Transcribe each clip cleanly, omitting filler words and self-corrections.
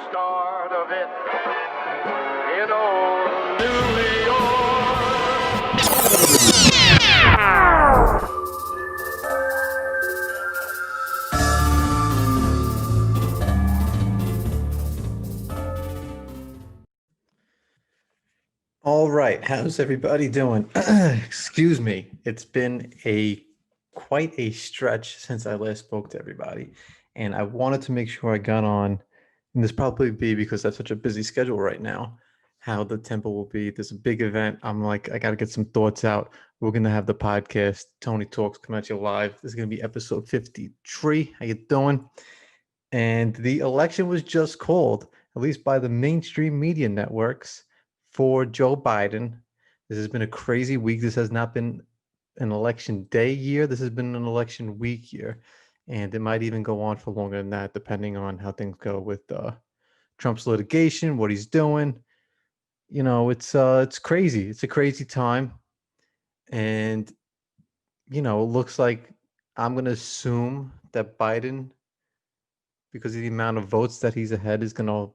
start of it in old New York. All right, how's everybody doing? Excuse me. It's been a quite a stretch since I last spoke to everybody, and I wanted to make sure I got on, and this probably be because I have such a busy schedule right now, how the tempo will be. There's a big event. I'm like, I got to get some thoughts out. We're gonna have the podcast, Tony Talks, come at you live. This is gonna be episode 53. How you doing? And the election was just called, at least by the mainstream media networks, for Joe Biden. This has been a crazy week. This has not been an election day year. This has been an election week year. And it might even go on for longer than that, depending on how things go with Trump's litigation, what he's doing. You know, it's crazy. It's a crazy time. And, it looks like I'm gonna assume that Biden, because of the amount of votes that he's ahead, is gonna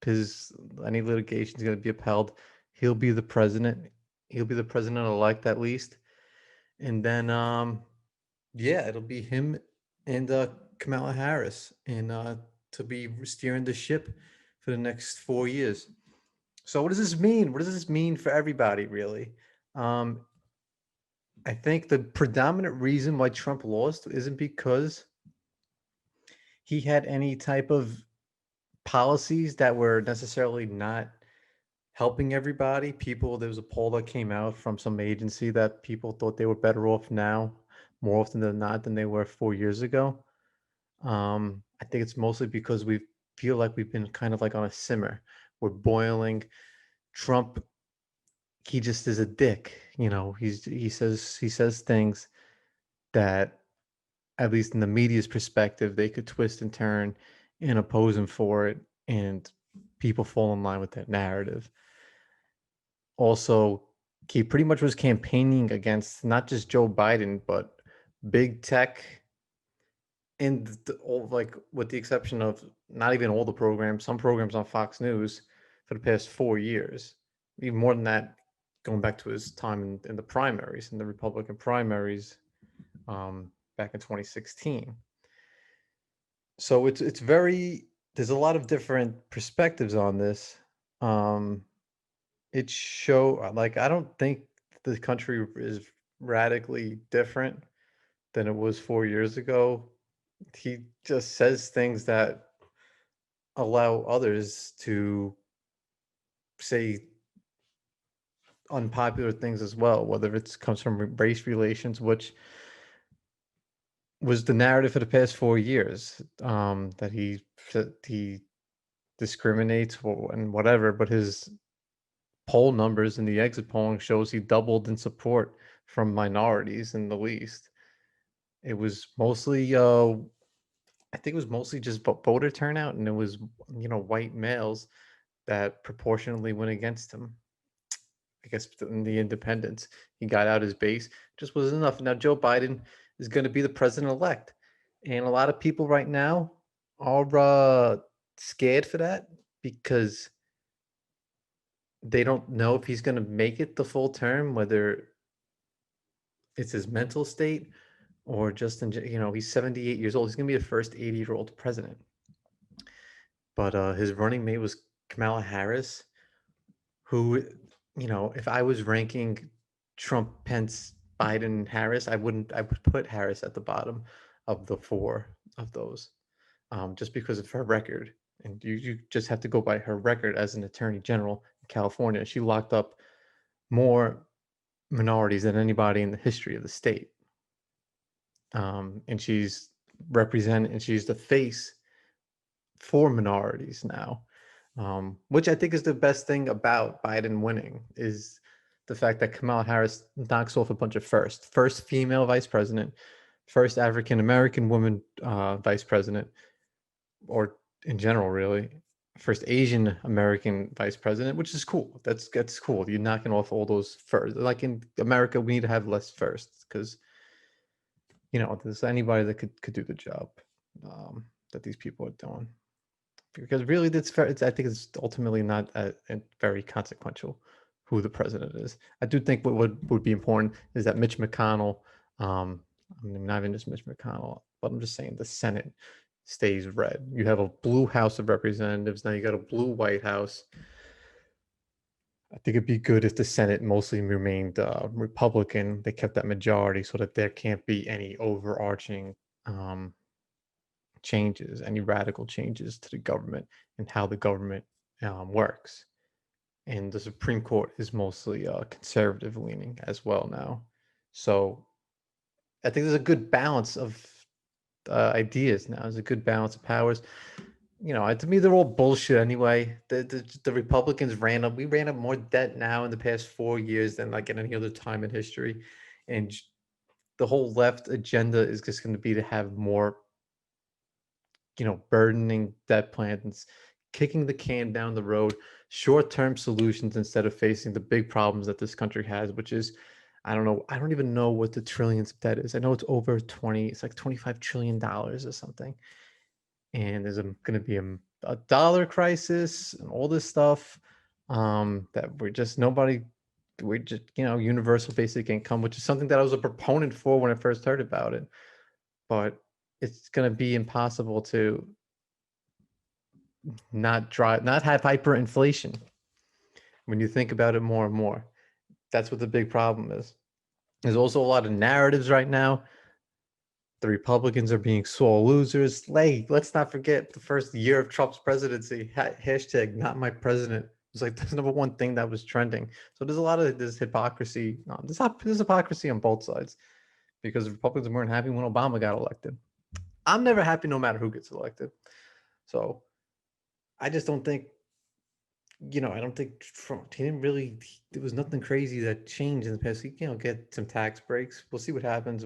his any litigation is going to be upheld. He'll be the president. He'll be the president elect at least, and then yeah, it'll be him and Kamala Harris, and to be steering the ship for the next 4 years. So what does this mean? What does this mean for everybody, really? Um, I think the predominant reason why Trump lost isn't because he had any type of policies that were necessarily not helping everybody. People, there was a poll that came out from some agency that people thought they were better off now, more often than not, than they were 4 years ago. I think it's mostly because we feel like we've been kind of like on a simmer. We're boiling. Trump, he just is a dick. He says things that, at least in the media's perspective, they could twist and turn and oppose him for it, and people fall in line with that narrative. Also, he pretty much was campaigning against not just Joe Biden, but big tech, and all, like, with the exception of not even all the programs, some programs on Fox News for the past 4 years, even more than that, going back to his time in the primaries, in the Republican primaries, back in 2016. So it's very, there's a lot of different perspectives on this. Um, it show like I don't think the country is radically different than it was 4 years ago. He just says things that allow others to say unpopular things as well, whether it comes from race relations, which was the narrative for the past 4 years, that he discriminates and whatever, but his poll numbers in the exit polling shows he doubled in support from minorities in the least. It was mostly, I think it was mostly just voter turnout, and it was, white males that proportionately went against him. I guess in the independents, he got out his base, just wasn't enough. Now Joe Biden is going to be the president elect, and a lot of people right now are scared for that because they don't know if he's going to make it the full term, whether it's his mental state or just he's 78 years old. He's going to be the first 80-year-old president. But his running mate was Kamala Harris, who, if I was ranking Trump, Pence, Biden, Harris, I would put Harris at the bottom of the four of those, just because of her record. And you just have to go by her record as an attorney general in California. She locked up more minorities than anybody in the history of the state. And she's the face for minorities now, which I think is the best thing about Biden winning, is the fact that Kamala Harris knocks off a bunch of first female vice president, first African American woman vice president, or in general, really, first Asian American vice president, which is cool. That's cool. You're knocking off all those first. Like in America, we need to have less firsts because there's anybody that could do the job, that these people are doing. because really that's fair. I think it's ultimately not very consequential who the president is. I do think what would be important is that Mitch McConnell, um, I mean, not even just Mitch McConnell, but I'm just saying the Senate stays red. You have a blue House of Representatives, now you got a blue White House. I think it'd be good if the Senate mostly remained Republican. They kept that majority so that there can't be any overarching um, changes, any radical changes to the government and how the government works. And the Supreme Court is mostly conservative leaning as well now. So I think there's a good balance of ideas now. There's a good balance of powers. To me, they're all bullshit anyway. The Republicans we ran up more debt now in the past 4 years than like at any other time in history. And the whole left agenda is just going to be to have more burdening debt plans, kicking the can down the road, short-term solutions instead of facing the big problems that this country has, which is, I don't know, I don't even know what the trillions of debt is. I know it's over 20, it's like $25 trillion or something. And there's going to be a dollar crisis and all this stuff that we're just, universal basic income, which is something that I was a proponent for when I first heard about it. But it's going to be impossible to not have hyperinflation when you think about it more and more. That's what the big problem is. There's also a lot of narratives right now. The Republicans are being sore losers. Hey, let's not forget the first year of Trump's presidency. Hashtag not my president. It was like the number one thing that was trending. So there's a lot of this hypocrisy. There's hypocrisy on both sides because the Republicans weren't happy when Obama got elected. I'm never happy no matter who gets elected. So I just don't think, I don't think Trump, there was nothing crazy that changed in the past. Get some tax breaks. We'll see what happens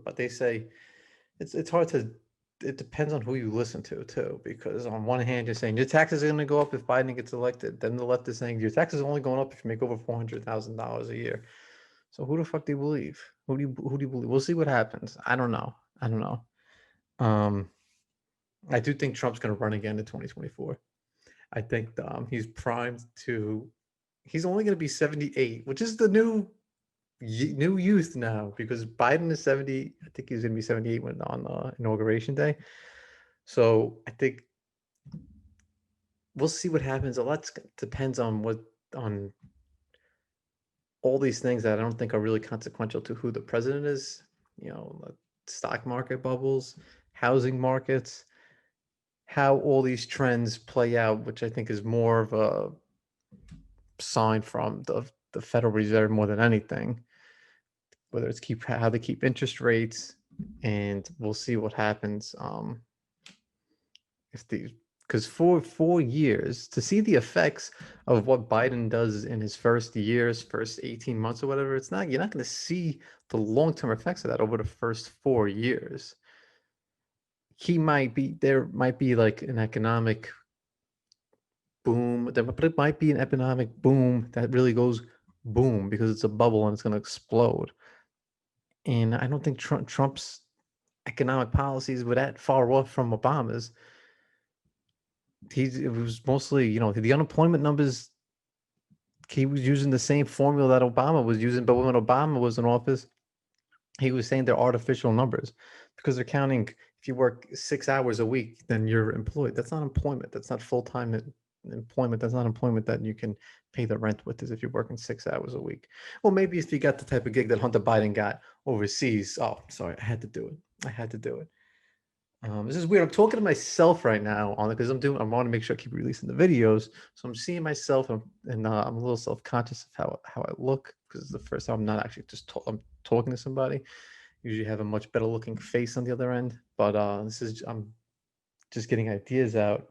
but they say it's hard it depends on who you listen to too, because on one hand you're saying your taxes are going to go up if Biden gets elected. Then the left is saying your taxes are only going up if you make over $400,000 a year. So who the fuck do you believe? Who do you believe? We'll see what happens. I don't know. I do think Trump's going to run again in 2024. I think he's primed to. He's only going to be 78, which is the new youth now, because Biden is 70. I think he's going to be 78 on inauguration day. So I think we'll see what happens. A lot depends on all these things that I don't think are really consequential to who the president is. Stock market bubbles, housing markets, how all these trends play out, which I think is more of a sign from the Federal Reserve more than anything, whether it's how they keep interest rates, and we'll see what happens because for 4 years to see the effects of what Biden does in his first 18 months or whatever, you're not going to see the long-term effects of that over the first 4 years. There might be like an economic boom. There might be an economic boom that really goes boom because it's a bubble and it's going to explode. And I don't think Trump's economic policies were that far off from Obama's. It was mostly, the unemployment numbers, he was using the same formula that Obama was using, but when Obama was in office, he was saying they're artificial numbers because they're counting if you work 6 hours a week, then you're employed. That's not employment. That's not full-time employment. That's not employment that you can pay the rent with, as if you're working 6 hours a week. Well, maybe if you got the type of gig that Hunter Biden got overseas. Oh, sorry, I had to do it. This is weird. I'm talking to myself right now because I want to make sure I keep releasing the videos. So I'm seeing myself and I'm a little self-conscious of how I look, because it's the first time I'm not actually I'm talking to somebody. Usually have a much better looking face on the other end, but I'm just getting ideas out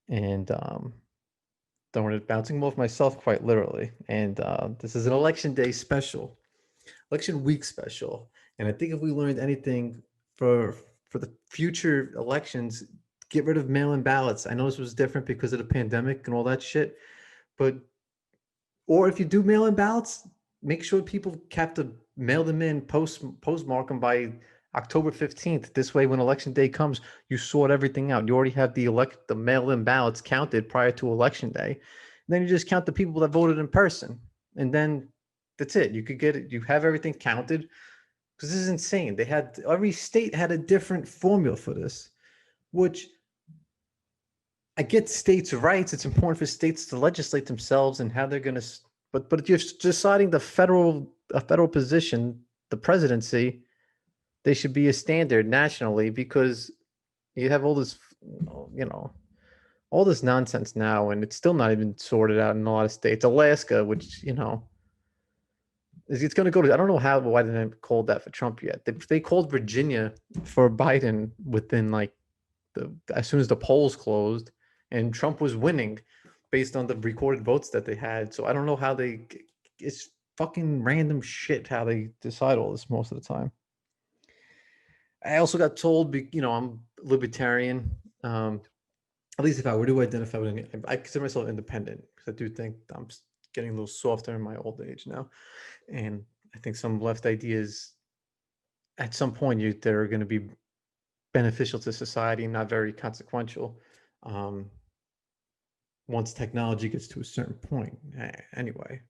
and bouncing them off myself quite literally. And this is an election day special, election week special. And I think if we learned anything for the future elections, get rid of mail-in ballots. I know this was different because of the pandemic and all that shit, or if you do mail-in ballots, make sure people have to mail them in, postmark them by, October 15th. This way, when election day comes, you sort everything out. You already have the mail-in ballots counted prior to election day. And then you just count the people that voted in person. And then that's it. You could get it. You have everything counted because this is insane. Every state had a different formula for this, which I get states' rights. It's important for states to legislate themselves and how they're going to. But you're deciding a federal position, the presidency. They should be a standard nationally because you have all this, all this nonsense now, and it's still not even sorted out in a lot of states. Alaska, which it's going to go to. I don't know why they didn't call that for Trump yet. They called Virginia for Biden within as soon as the polls closed, and Trump was winning based on the recorded votes that they had. So I don't know how it's fucking random shit how they decide all this most of the time. I also got told, I'm libertarian. At least if I were to identify with any, I consider myself independent because I do think I'm getting a little softer in my old age now. And I think some left ideas at some point they're going to be beneficial to society and not very consequential. Once technology gets to a certain point, anyway.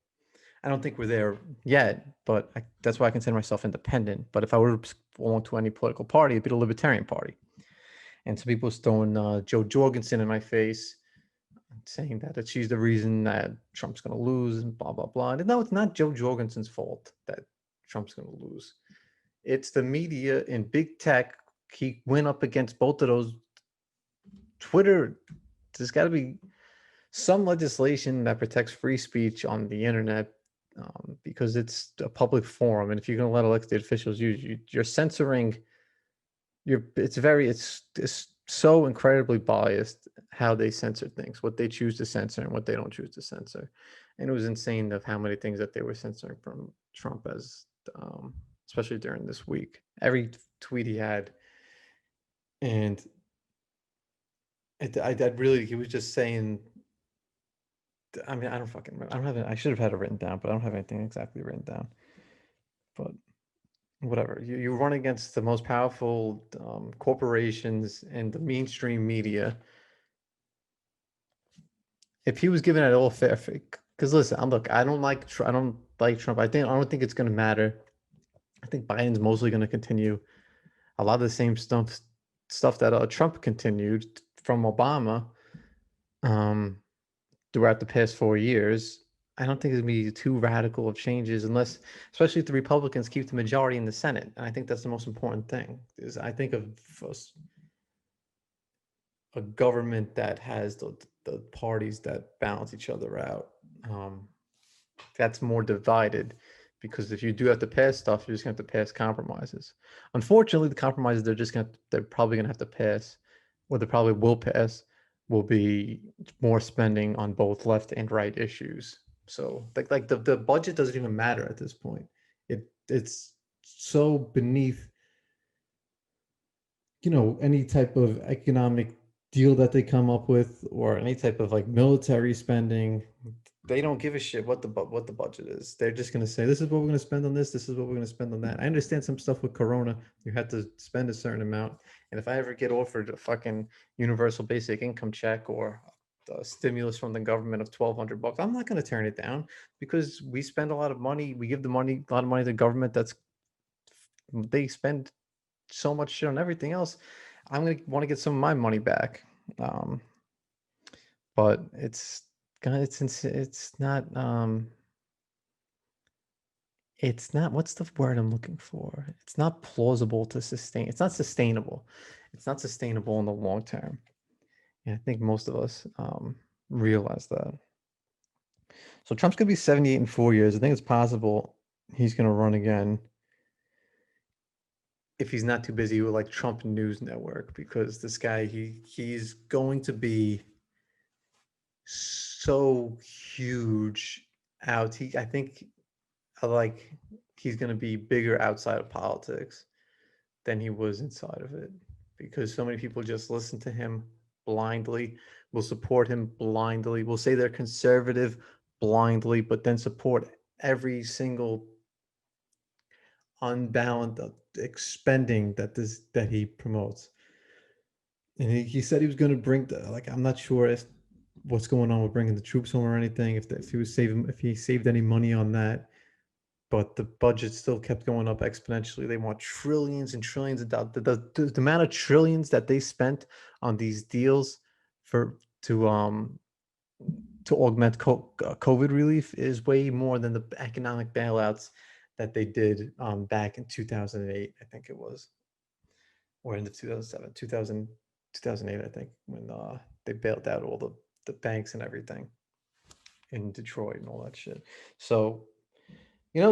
I don't think we're there yet, but that's why I consider myself independent. But if I were to belong to any political party, it'd be the Libertarian Party. And some people throwing Jo Jorgensen in my face, saying that she's the reason that Trump's going to lose and blah, blah, blah. And no, it's not Jo Jorgensen's fault that Trump's going to lose. It's the media and big tech. He went up against both of those. Twitter, there's got to be some legislation that protects free speech on the internet. Because it's a public forum, and if you're going to let elected officials use you're censoring. It's so incredibly biased how they censor things, what they choose to censor and what they don't choose to censor, and it was insane of how many things that they were censoring from Trump, as especially during this week. Every tweet he had, and he was just saying. I mean, I don't fucking remember. I don't have it. I should have had it written down, but I don't have anything exactly written down. But whatever. You run against the most powerful corporations and the mainstream media. If he was given it all fair, because listen, I don't like Trump. I don't think it's going to matter. I think Biden's mostly going to continue a lot of the same stuff that Trump continued from Obama. Throughout the past 4 years, I don't think there's going to be too radical of changes especially if the Republicans keep the majority in the Senate. And I think that's the most important thing. Is I think of a government that has the parties that balance each other out. That's more divided, because if you do have to pass stuff, you're just going to have to pass compromises. Unfortunately, the compromises they're probably going to have to pass, or they probably will pass, will be more spending on both left and right issues. So like the budget doesn't even matter at this point. It's so beneath any type of economic deal that they come up with, or any type of military spending. They don't give a shit what the budget is. They're just going to say, this is what we're going to spend on this is what we're going to spend on that. I understand some stuff with Corona, you had to spend a certain amount. And if I ever get offered a fucking universal basic income check or a stimulus from the government of $1,200, I'm not going to turn it down, because we spend a lot of money. We give a lot of money to the government. They spend so much shit on everything else. I'm going to want to get some of my money back. But it's not what's the word I'm looking for? It's not plausible to sustain. It's not sustainable. It's not sustainable in the long term. And I think most of us realize that. So Trump's going to be 78 in 4 years. I think it's possible he's going to run again if he's not too busy with Trump News Network, because this guy, he's going to be so huge out. I think he's going to be bigger outside of politics than he was inside of it, because so many people just listen to him blindly, will support him blindly, will say they're conservative blindly, but then support every single unbalanced, expending that he promotes. And he said he was going to bring like I'm not sure what's going on with bringing the troops home or anything. If he saved any money on that, but the budget still kept going up exponentially. They want trillions and trillions of dollars. The amount of trillions that they spent on these deals for to augment COVID relief is way more than the economic bailouts that they did back in 2008, I think it was, or in the 2007, 2008, I think, when they bailed out all the banks and everything in Detroit and all that shit. So,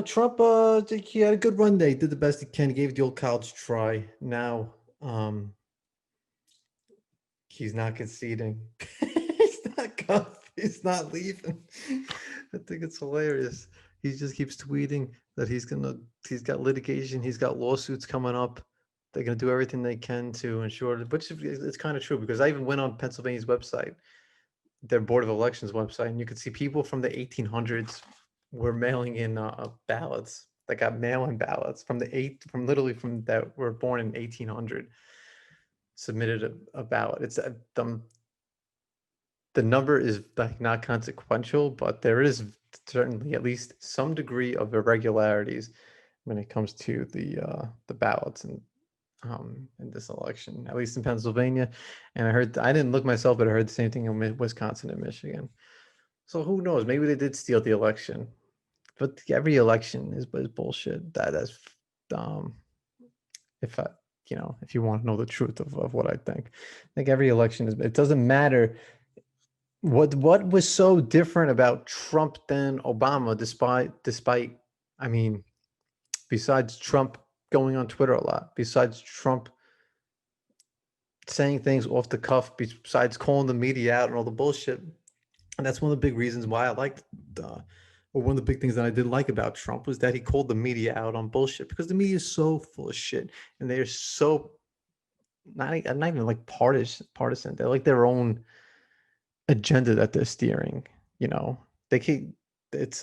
Trump, he had a good run there. He did the best he can. He gave the old college try. Now, he's not conceding. He's not leaving. I think it's hilarious. He just keeps tweeting that he's got litigation, he's got lawsuits coming up. They're gonna do everything they can to ensure, which it's kind of true because I even went on Pennsylvania's website, their Board of Elections website, and you could see people from the 1800s were mailing in ballots. They got mail-in ballots from literally from that were born in 1800, submitted a ballot. It's the number is like not consequential, but there is certainly at least some degree of irregularities when it comes to the ballots and in this election, at least in Pennsylvania. And I didn't look myself, but I heard the same thing in Wisconsin and Michigan. So who knows? Maybe they did steal the election, but every election is bullshit. That's if I if you want to know the truth of what I think every election it doesn't matter. What was so different about Trump than Obama, despite I mean, besides Trump going on Twitter a lot, besides Trump saying things off the cuff, besides calling the media out and all the bullshit. And that's one of the big reasons why I liked or one of the big things that I did like about Trump was that he called the media out on bullshit, because the media is so full of shit and they're so not even like partisan. They're like their own agenda that they're steering. They keep it's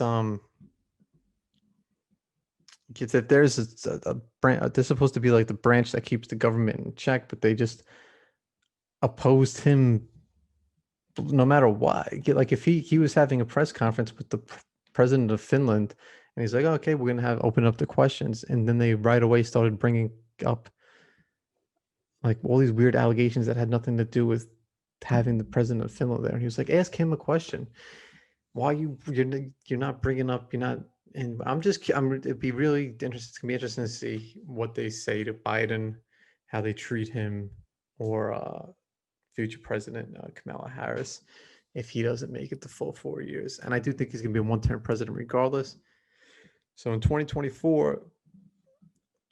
that there's a branch. They're supposed to be like the branch that keeps the government in check, but they just opposed him no matter what. Like if he was having a press conference with the president of Finland, and he's like, okay, we're gonna open up the questions, and then they right away started bringing up like all these weird allegations that had nothing to do with having the president of Finland there. And he was like, ask him a question. Why you're not bringing up, you're not. And it'd be really interesting. It's gonna be interesting to see what they say to Biden, how they treat him, or future president Kamala Harris, if he doesn't make it the full 4 years. And I do think he's gonna be a one-term president regardless. So in 2024,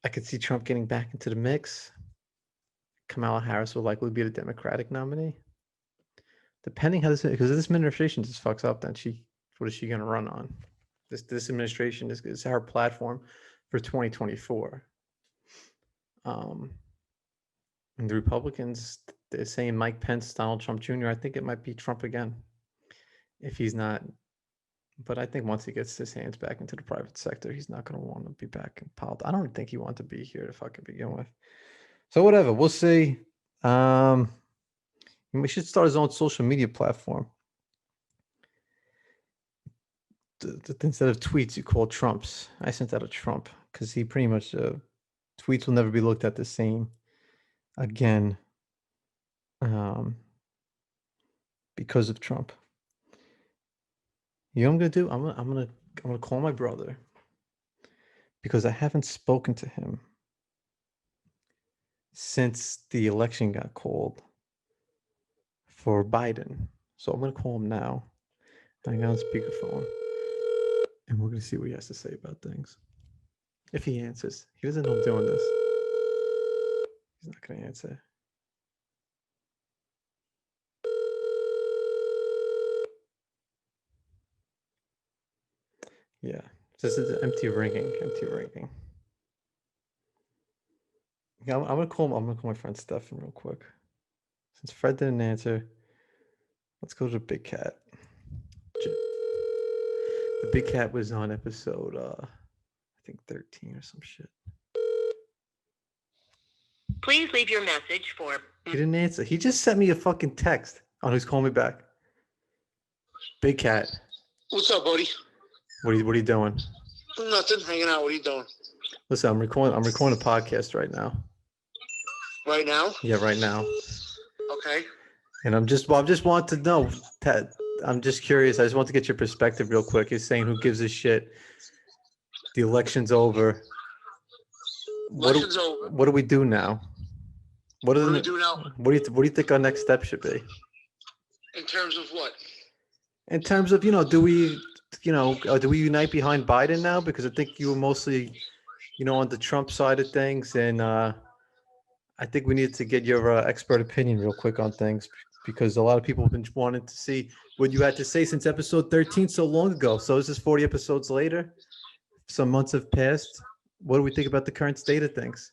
I could see Trump getting back into the mix. Kamala Harris will likely be the Democratic nominee, depending how because this administration just fucks up. Then what is she gonna run on? This administration is her platform for 2024. And the Republicans, they're saying Mike Pence, Donald Trump Jr. I think it might be Trump again, if he's not. But I think once he gets his hands back into the private sector, he's not going to want to be back in politics. I don't think he wants to be here to fucking begin with. So whatever, we'll see. He should start his own social media platform. Instead of tweets, you call Trumps. I sent out a Trump because he pretty much tweets will never be looked at the same again because of Trump. You know what I'm gonna do? I'm gonna call my brother, because I haven't spoken to him since the election got called for Biden. So I'm gonna call him now. I got on speakerphone, and we're gonna see what he has to say about things. If he answers, he doesn't know I'm doing this. He's not gonna answer. Yeah, this is empty ringing. Yeah, I'm gonna call him. I'm gonna call my friend Stefan real quick. Since Fred didn't answer, let's go to the Big Cat. The Big Cat was on episode, I think 13 or some shit. Please leave your message for. He didn't answer. He just sent me a fucking text on who's calling me back. Big Cat. What's up, buddy? What are you doing? Nothing. Hanging out. What are you doing? Listen, I'm recording a podcast right now. Right now? Yeah, right now. Okay. And I'm just want to know, Ted. I'm just curious. I just want to get your perspective real quick. You're saying who gives a shit? The election's over. Election's over. What do we do now? What do we do now? What do you think our next step should be? In terms of what? In terms of, do we unite behind Biden now? Because I think you were mostly, on the Trump side of things. And I think we need to get your expert opinion real quick on things, because a lot of people have been wanting to see what you had to say since episode 13 so long ago. So this is 40 episodes later. Some months have passed. What do we think about the current state of things?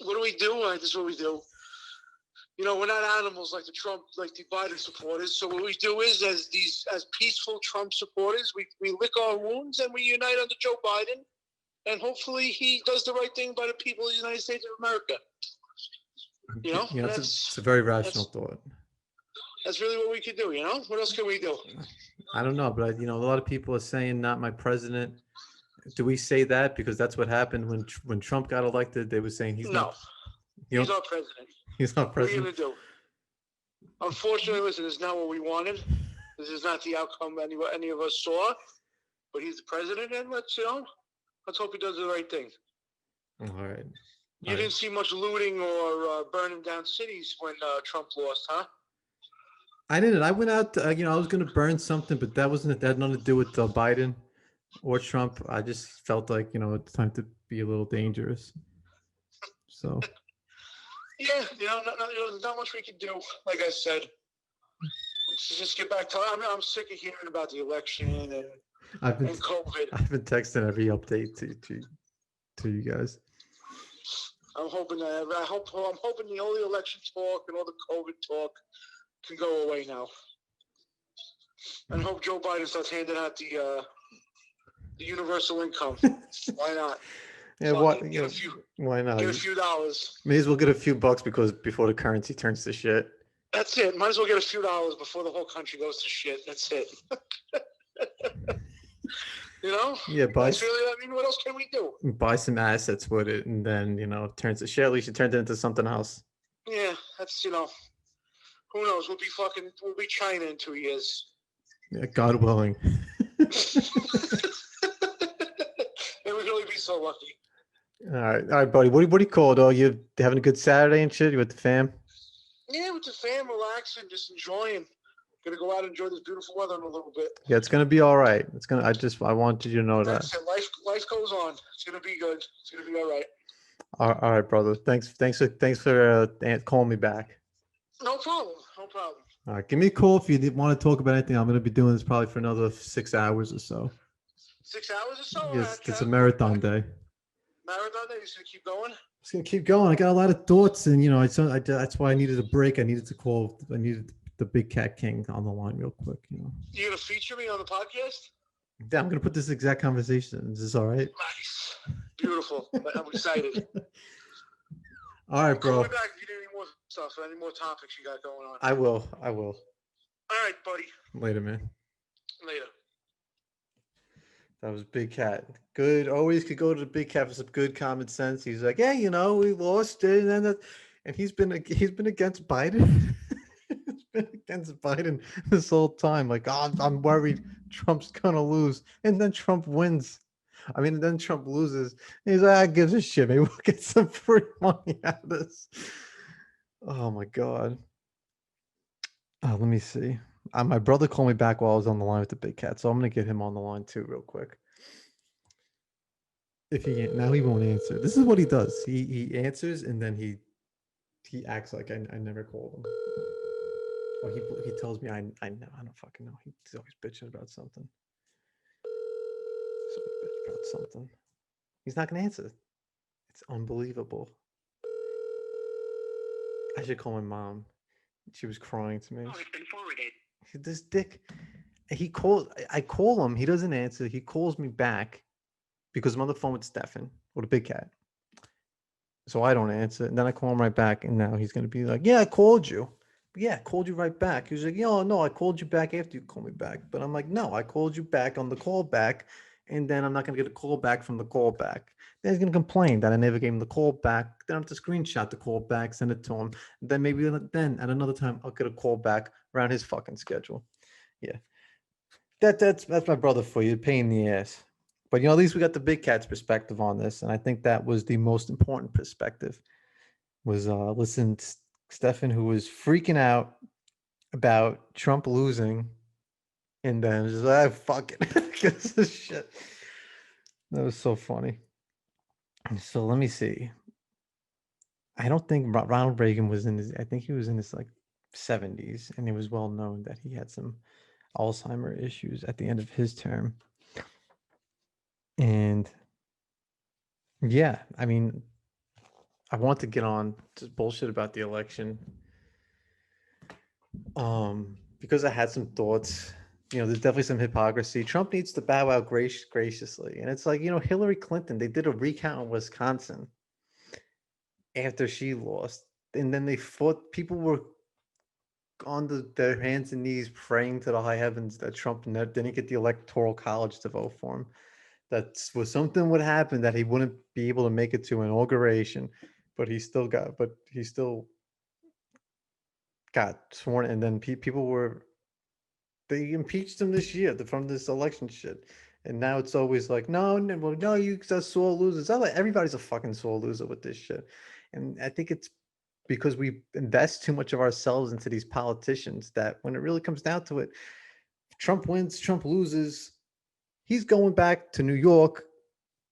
What do we do? This is what we do. We're not animals like the Biden supporters. So what we do is, as peaceful Trump supporters, we lick our wounds and we unite under Joe Biden, and hopefully he does the right thing by the people of the United States of America. It's a very rational thought. That's really what we could do. What else can we do? I don't know, but a lot of people are saying not my president. Do we say that because that's what happened when Trump got elected? They were saying he's not president. He's not president. What are you gonna do? Unfortunately, listen, this is not what we wanted. This is not the outcome any of us saw. But he's the president, and let's hope he does the right thing. All right. You didn't see much looting or burning down cities when Trump lost, huh? I didn't. I went out. I was going to burn something, but that had nothing to do with Biden or Trump. I just felt like it's time to be a little dangerous. So. Yeah, not much we can do. Like I said, let's just get back to. I'm sick of hearing about the election and COVID. I've been texting every update to you guys. I'm hoping the only election talk and all the COVID talk can go away now. And hope Joe Biden starts handing out the universal income. Why not? Yeah, why not? Get a few dollars. May as well get a few bucks before the currency turns to shit. That's it. Might as well get a few dollars before the whole country goes to shit. That's it. Yeah, that's really. What else can we do? Buy some assets with it, and then it turns to shit. At least you turned it into something else. Yeah, that's Who knows? We'll be China in 2 years. Yeah, God willing. And we can only be so lucky. All right, buddy. What do you call it? Oh, you having a good Saturday and shit? You with the fam? Yeah, with the fam, relaxing, just enjoying. Gonna go out and enjoy this beautiful weather in a little bit. Yeah, it's gonna be all right. I wanted you to know that. Life goes on. It's gonna be good. It's gonna be all right. All right, brother. Thanks for calling me back. No problem. All right, give me a call if you want to talk about anything. I'm gonna be doing this probably for another 6 hours or so. 6 hours or so? Yes, it's a marathon day. Marathon day? You just gonna keep going? Just gonna keep going. I got a lot of thoughts, and that's why I needed a break. I needed the Big Cat King on the line real quick. You gonna feature me on the podcast? Yeah, I'm gonna put this exact conversation. Is this all right? Nice, beautiful. I'm excited. All right, bro. Call me back if you need any more stuff, any more topics you got going on. I will. All right, buddy. Later, man. Later. That was Big Cat. Good. Always could go to the Big Cat for some good common sense. He's like, yeah, we lost it, and he's been against Biden. He's been against Biden this whole time. Like, I'm worried Trump's gonna lose, and then Trump wins. Then Trump loses. He's like, gives a shit. Maybe we'll get some free money out of this. Oh my God. Let me see. My brother called me back while I was on the line with the Big Cat, so I'm gonna get him on the line too, real quick. If he now he won't answer. This is what he does. He answers and then he acts like I never called him. Or he tells me I don't fucking know. He's always bitching about something. He's not gonna answer. It's unbelievable. I should call my mom. She was crying to me. Oh, it's been forwarded. This dick. I call him. He doesn't answer. He calls me back because I'm on the phone with Stefan or the Big Cat. So I don't answer. And then I call him right back, and now he's gonna be like, "Yeah, I called you. Yeah, I called you right back." He was like, "Yo, no, I called you back after you called me back." But I'm like, "No, I called you back on the call back, and then I'm not gonna get a call back from the call back." Then he's gonna complain that I never gave him the call back. Then I have to screenshot the call back, send it to him. Then maybe then at another time I'll get a call back around his fucking schedule. Yeah, that's my brother for you, pain in the ass. But at least we got the big cat's perspective on this, and I think that was the most important perspective. Was listen, Stefan, who was freaking out about Trump losing, and then just like, fuck it, because this shit. That was so funny. So let me see. I don't think Ronald Reagan was in his. I think he was in his like 70s, and it was well known that he had some Alzheimer issues at the end of his term. And yeah, I mean, I want to get on just bullshit about the election. Because I had some thoughts. There's definitely some hypocrisy. Trump needs to bow out graciously. And it's like, Hillary Clinton, they did a recount in Wisconsin after she lost. And then they fought, people were on their hands and knees praying to the high heavens that Trump didn't get the Electoral College to vote for him. That was something would happen that he wouldn't be able to make it to inauguration, but he still got sworn. And then people they impeached him this year from this election shit. And now it's always like, no, you just sore losers. Everybody's a fucking sore loser with this shit. And I think it's because we invest too much of ourselves into these politicians that when it really comes down to it, Trump wins, Trump loses. He's going back to New York,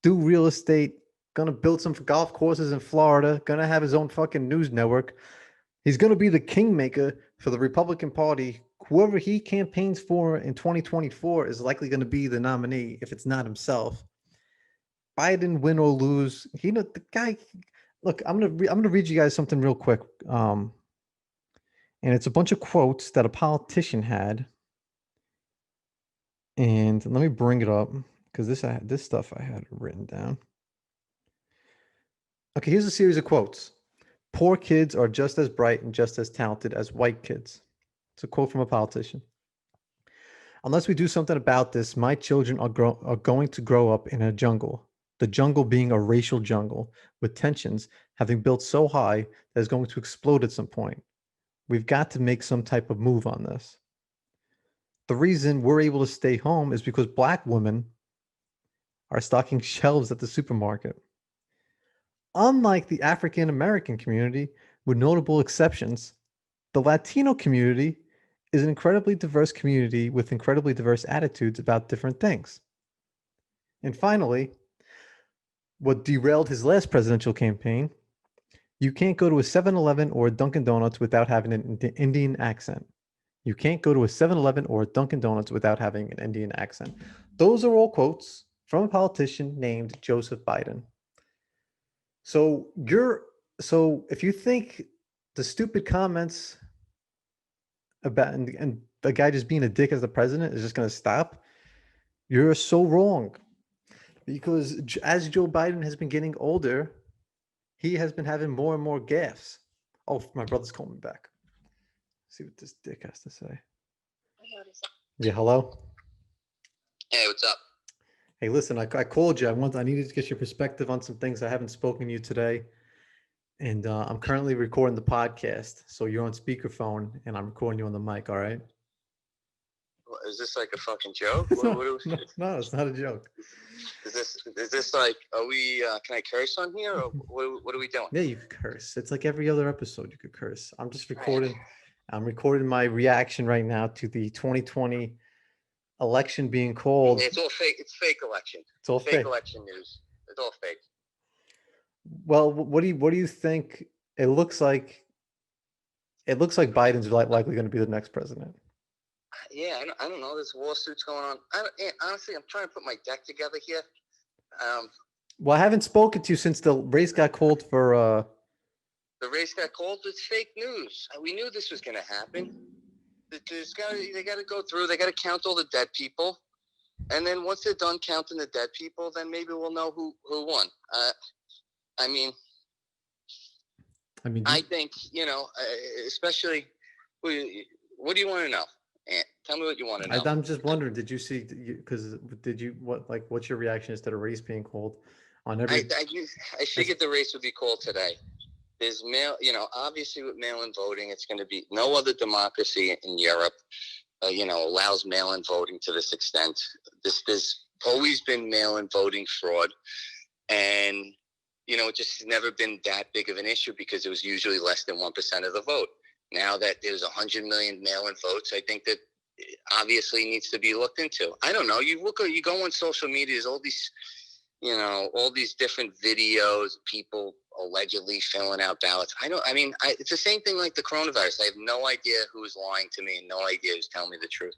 do real estate, gonna build some golf courses in Florida, gonna have his own fucking news network. He's gonna be the kingmaker for the Republican Party. Whoever he campaigns for in 2024 is likely going to be the nominee if it's not himself. Biden, win or lose, the guy. Look, I'm gonna read you guys something real quick, and it's a bunch of quotes that a politician had. And let me bring it up because this stuff I had written down. Okay, here's a series of quotes. Poor kids are just as bright and just as talented as white kids. It's a quote from a politician. Unless we do something about this, my children are going to grow up in a jungle. The jungle being a racial jungle with tensions having built so high that it's going to explode at some point. We've got to make some type of move on this. The reason we're able to stay home is because Black women are stocking shelves at the supermarket. Unlike the African American community, with notable exceptions, the Latino community is an incredibly diverse community with incredibly diverse attitudes about different things. And finally, what derailed his last presidential campaign, you can't go to a 7-Eleven or a Dunkin' Donuts without having an Indian accent. You can't go to a 7-Eleven or a Dunkin' Donuts without having an Indian accent. Those are all quotes from a politician named Joseph Biden. So if you think the stupid comments about and the guy just being a dick as the president is just going to stop, you're so wrong. Because as Joe Biden has been getting older, he has been having more and more gaffes. Oh, my brother's calling me back. Let's see what this dick has to say. Yeah, hello? Hey, what's up? Hey, listen, I called you. I needed to get your perspective on some things. I haven't spoken to you today. And I'm currently recording the podcast. So you're on speakerphone and I'm recording you on the mic, all right? Is this like a fucking joke? No, it's not a joke. Is this like, are we, can I curse on here or what are we doing? Yeah, you could curse. It's like every other episode you could curse. I'm just recording. I'm recording my reaction right now to the 2020 election being called. It's all fake. It's fake election. It's all fake. Election news. It's all fake. Well, what do you think? It looks like Biden's likely going to be the next president. Yeah, I don't know. There's lawsuits going on. Honestly, I'm trying to put my deck together here. Well, I haven't spoken to you since the race got called for. The race got called. It's fake news. We knew this was going to happen. They got to go through. They got to count all the dead people, and then once they're done counting the dead people, then maybe we'll know who won. I mean, I mean, I think, especially, what do you want to know? Ant? Tell me what you want to know. I'm just wondering, did you see, because what's your reaction is to the race being called on every, I figured the race would be called today. There's obviously with mail-in voting, it's going to be no other democracy in Europe, allows mail-in voting to this extent. There's always been mail-in voting fraud, and it just has never been that big of an issue because it was usually less than 1% of the vote. Now that there's 100 million mail-in votes, I think that it obviously needs to be looked into. I don't know. You go on social media, there's all these, all these different videos, people allegedly filling out ballots. It's the same thing like the coronavirus. I have no idea who's lying to me and no idea who's telling me the truth.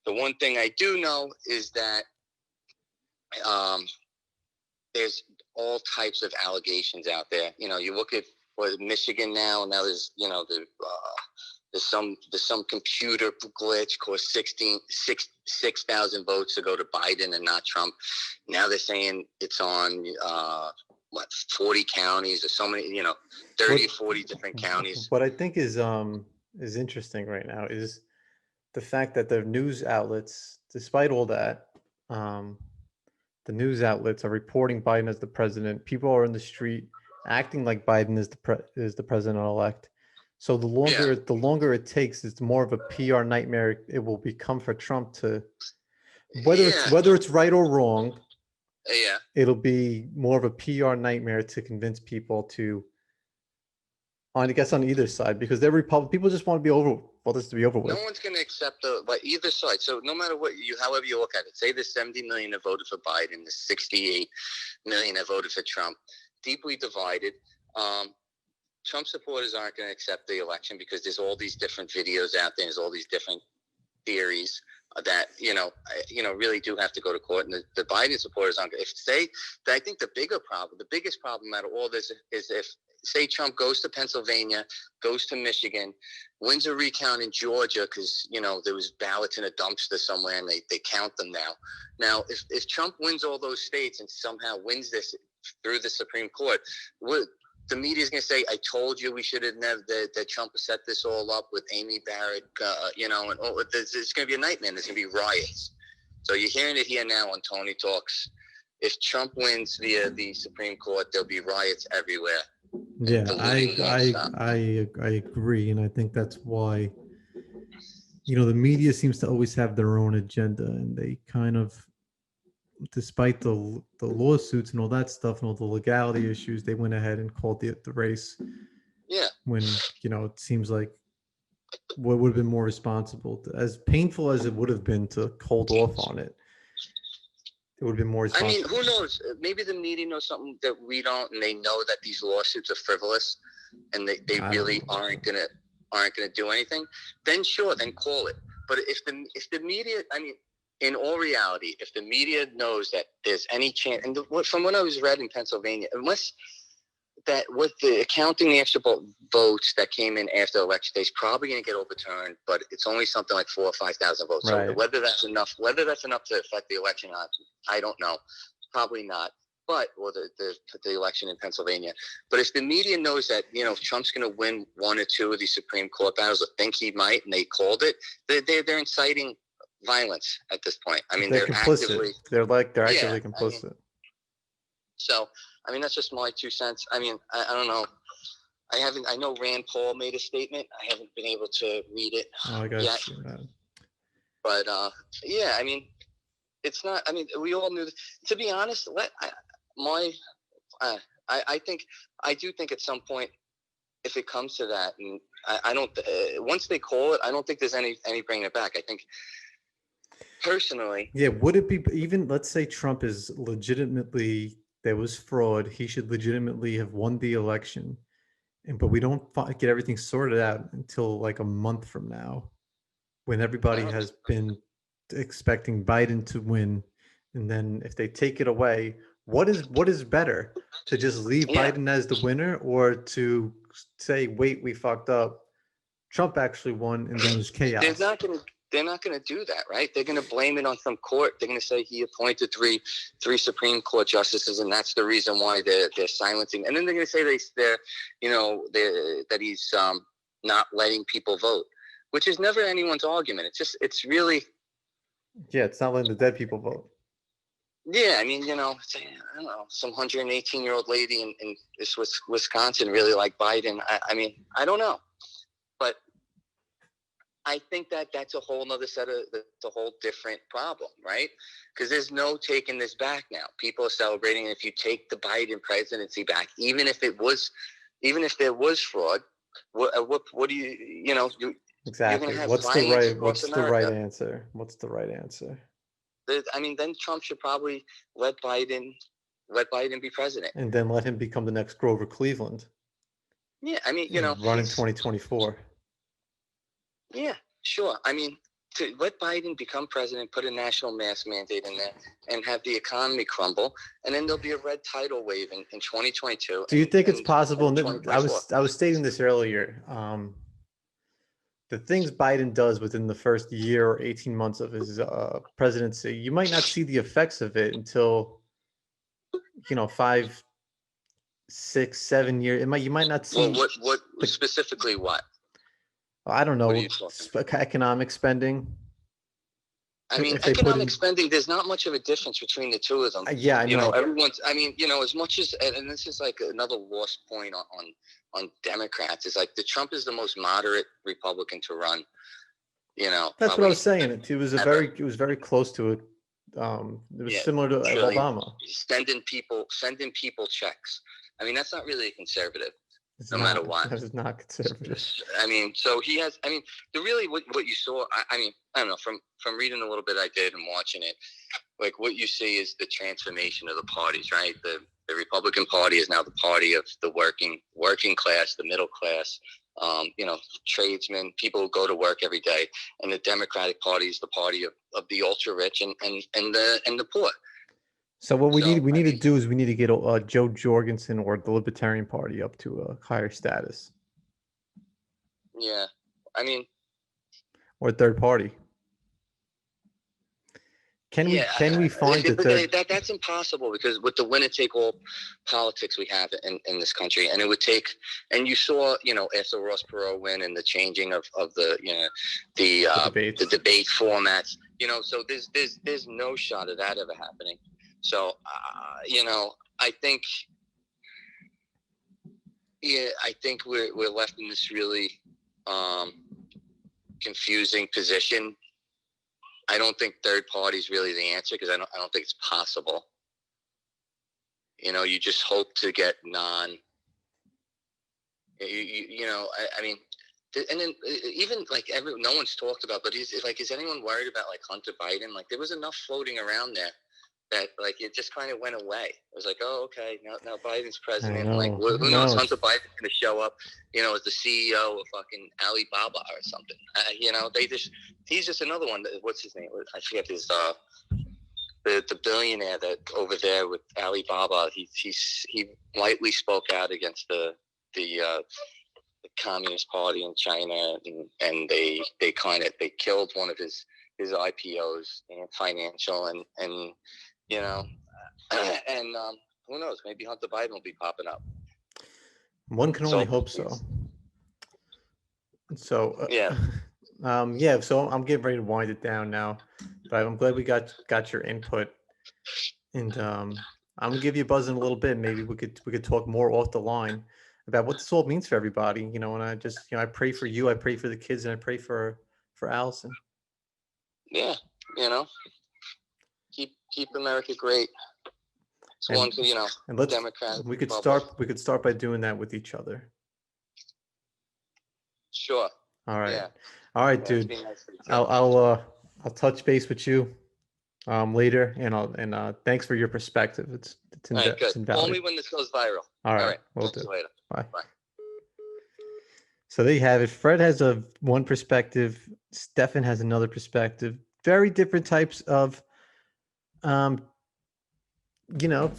The one thing I do know is that there's all types of allegations out there. You look at Michigan now, and now there's some computer glitch caused 6,000 votes to go to Biden and not Trump. Now they're saying it's on 40 counties or so many, 30 or 40 different counties. What I think is interesting right now is the fact that the news outlets, despite all that, the news outlets are reporting Biden as the president. People are in the street acting like Biden is the president-elect. So the longer it takes, it's more of a PR nightmare it will become for Trump to, whether it's right or wrong. Yeah, it'll be more of a PR nightmare to convince people to, I guess, on either side, because they're Republican. People just want to be this to be over with. No one's going to accept either side. So no matter however you look at it, say there's 70 million that voted for Biden, there's 68 million that voted for Trump. Deeply divided. Trump supporters aren't going to accept the election because there's all these different videos out there. There's all these different theories that really do have to go to court, and the Biden supporters aren't. I think the biggest problem out of all this is if, say, Trump goes to Pennsylvania, goes to Michigan, wins a recount in Georgia because there was ballots in a dumpster somewhere and they count them now. Now, if Trump wins all those states and somehow wins this through the Supreme Court, the media is going to say, "I told you we should have never that Trump set this all up with Amy Barrett," and it's going to be a nightmare. There's going to be riots. So you're hearing it here now on Tony Talks. If Trump wins via the Supreme Court, there'll be riots everywhere. Yeah, I agree, and I think that's why the media seems to always have their own agenda, and they kind of, despite the lawsuits and all that stuff and all the legality issues, they went ahead and called the race. Yeah. When it seems like what would have been more responsible, as painful as it would have been to hold off on it. It would have been more responsible. I mean, who knows? Maybe the media knows something that we don't, and they know that these lawsuits are frivolous, and they really aren't gonna do anything. Then sure, then call it. But if the media, in all reality, if the media knows that there's any chance, and from what I was read in Pennsylvania, unless that with the counting the extra votes that came in after election day is probably going to get overturned, but it's only something like 4,000 or 5,000 votes. Right. So whether that's enough to affect the election, I don't know. Probably not. But the election in Pennsylvania. But if the media knows that Trump's going to win one or two of these Supreme Court battles, or think he might, and they called it, they're inciting violence at this point. They're complicit. They're actively complicit. So, that's just my 2 cents. I don't know. I know Rand Paul made a statement. I haven't been able to read it yet. But, it's not, we all knew, to be honest, I do think at some point, if it comes to that, and I don't, once they call it, I don't think there's any bringing it back. I think, personally. Yeah, would it be, even, let's say Trump is legitimately, there was fraud, he should legitimately have won the election, but we don't get everything sorted out until like a month from now, when everybody has been expecting Biden to win, and then if they take it away, what is better, to just leave Biden as the winner, or to say, wait, we fucked up, Trump actually won, and then there's chaos? they're not going to do that, right? They're going to blame it on some court. They're going to say he appointed three Supreme Court justices, and that's the reason why they're silencing. And then they're going to say that he's not letting people vote, which is never anyone's argument. It's really, Yeah, it's not letting the dead people vote. yeah. I mean, I don't know, some 118-year-old lady in this Wisconsin really like Biden. I mean, I don't know, but I think that's a whole nother that's a whole different problem, right? Because there's no taking this back now. People are celebrating if you take the Biden presidency back, even if there was fraud. What do you Exactly. have What's the violence right? across What's the right America. answer? What's the right answer? I mean, then Trump should probably let Biden be president. And then let him become the next Grover Cleveland. Yeah, I mean, run in 2024. Yeah, sure. I mean, to let Biden become president, put a national mask mandate in there, and have the economy crumble, and then there'll be a red tidal wave in 2022. Do you think it's possible? and I was stating this earlier. The things Biden does within the first year or 18 months of his presidency, you might not see the effects of it until 5, 6, 7 years. You might not see. Well, what specifically? What? I don't know. What are you talking Economic spending. I mean, economic spending, there's not much of a difference between the two of them. Yeah, I know. Everyone's, I mean, as much as, and this is like another lost point on Democrats, is like the Trump is the most moderate Republican to run, That's what I was saying. It was very close to it. It was similar to Obama. Sending people checks. I mean, that's not really a conservative. No matter what. That is not conservative. I mean, so he has. I mean, what you saw. I mean, I don't know. From reading a little bit I did and watching it, like what you see is the transformation of the parties, right? The Republican Party is now the party of the working class, the middle class, tradesmen, people who go to work every day, and the Democratic Party is the party of the ultra rich and the poor. So what we need to do is we need to get Joe Jorgensen or the Libertarian Party up to a higher status. Yeah, I mean, or a third party. Can we find the third? That's impossible because with the winner-take-all politics we have in this country, and it would take. And you saw, after Ross Perot win and the changing of the debate formats, so there's no shot of that ever happening. So, I think we're left in this really confusing position. I don't think third party is really the answer because I don't think it's possible. You just hope to get I mean, and then even like no one's talked about, but is anyone worried about like Hunter Biden? Like there was enough floating around there that like it just kind of went away. It was like, oh, okay, now Biden's president. Like who knows? Hunter Biden's going to show up, as the CEO of fucking Alibaba or something. He's just another one. What's his name? I forget his the billionaire that over there with Alibaba. He lightly spoke out against the Communist Party in China, and they killed one of his IPOs, financial and and who knows? Maybe Hunter Biden will be popping up. One can only hope so. So yeah. So I'm getting ready to wind it down now, but I'm glad we got your input, and I'm gonna give you a buzz in a little bit. Maybe we could talk more off the line about what this all means for everybody. And I just I pray for you, I pray for the kids, and I pray for Allison. Yeah, keep America great. It's one to and let's Democrat. We could start by doing that with each other. Sure. All right. Yeah. All right, dude. Nice I'll touch base with you later, and thanks for your perspective. It's good. Call me when this goes viral. All right. We'll do. Later. Bye. So there you have it. Fred has one perspective. Stefan has another perspective. Very different types of,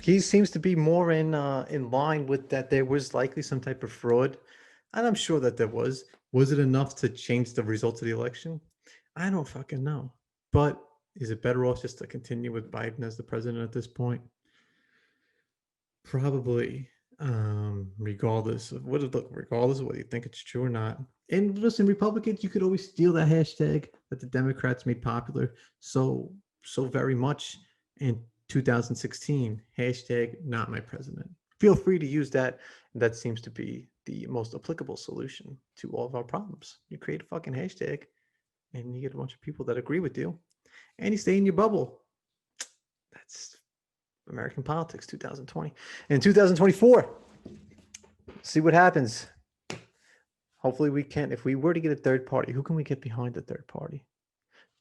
he seems to be more in line with that there was likely some type of fraud. And I'm sure that there was. Was it enough to change the results of the election? I don't fucking know. But is it better off just to continue with Biden as the president at this point? Probably. Regardless of regardless of whether you think it's true or not. And listen, Republicans, you could always steal that hashtag that the Democrats made popular so very much in 2016. Hashtag not my president. Feel free to use that. That seems to be the most applicable solution to all of our problems. You create a fucking hashtag and you get a bunch of people that agree with you and you stay in your bubble. That's American politics 2020. In 2024, see what happens. Hopefully we can. If we were to get a third party, who can we get behind the third party?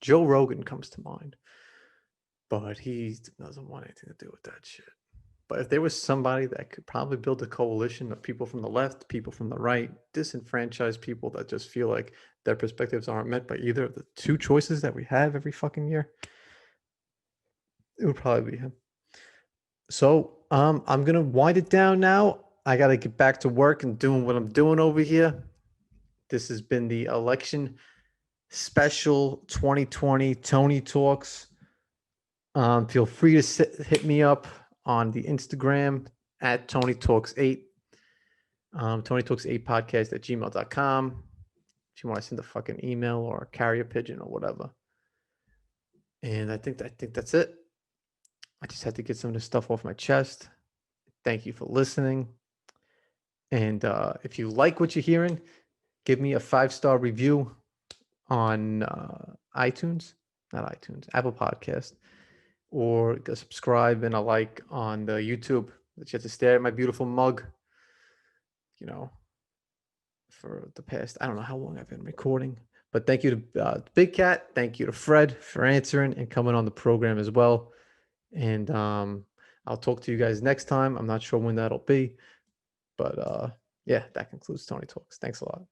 Joe Rogan comes to mind, but he doesn't want anything to do with that shit. But if there was somebody that could probably build a coalition of people from the left, people from the right, disenfranchised people that just feel like their perspectives aren't met by either of the two choices that we have every fucking year, it would probably be him. So I'm gonna wind it down now. I gotta get back to work and doing what I'm doing over here. This has been the election special 2020 Tony Talks. Feel free to hit me up on the Instagram at Tony Talks 8. Tony Talks 8 podcast at gmail.com. If you want to send a fucking email or a carrier pigeon or whatever. And I think that's it. I just had to get some of this stuff off my chest. Thank you for listening. And if you like what you're hearing, give me a 5-star review on iTunes, not iTunes, Apple Podcast, or go subscribe and a like on the YouTube. That you have to stare at my beautiful mug, for the past, I don't know how long I've been recording. But thank you to Big Cat. Thank you to Fred for answering and coming on the program as well. And I'll talk to you guys next time. I'm not sure when that'll be. But yeah, that concludes Tony Talks. Thanks a lot.